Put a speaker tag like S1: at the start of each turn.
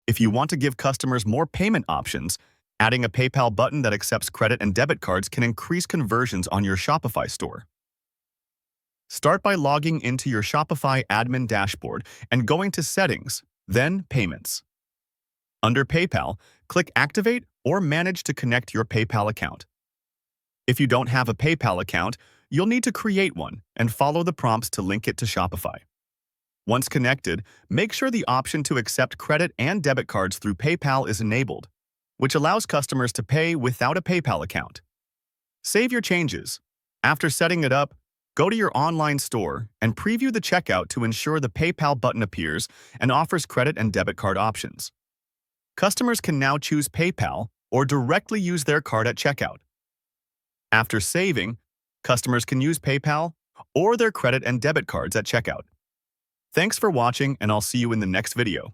S1: If you want to give customers more payment options, adding a PayPal button that accepts credit and debit cards can increase conversions on your Shopify store. Start by logging into your Shopify admin dashboard and going to Settings, then Payments. Under PayPal, click Activate or Manage to connect your PayPal account. If you don't have a PayPal account, you'll need to create one and follow the prompts to link it to Shopify. Once connected, make sure the option to accept credit and debit cards through PayPal is enabled, which allows customers to pay without a PayPal account. Save your changes. After setting it up, go to your online store and preview the checkout to ensure the PayPal button appears and offers credit and debit card options. Customers can now choose PayPal or directly use their card at checkout. After saving, customers can use PayPal or their credit and debit cards at checkout. Thanks for watching, and I'll see you in the next video.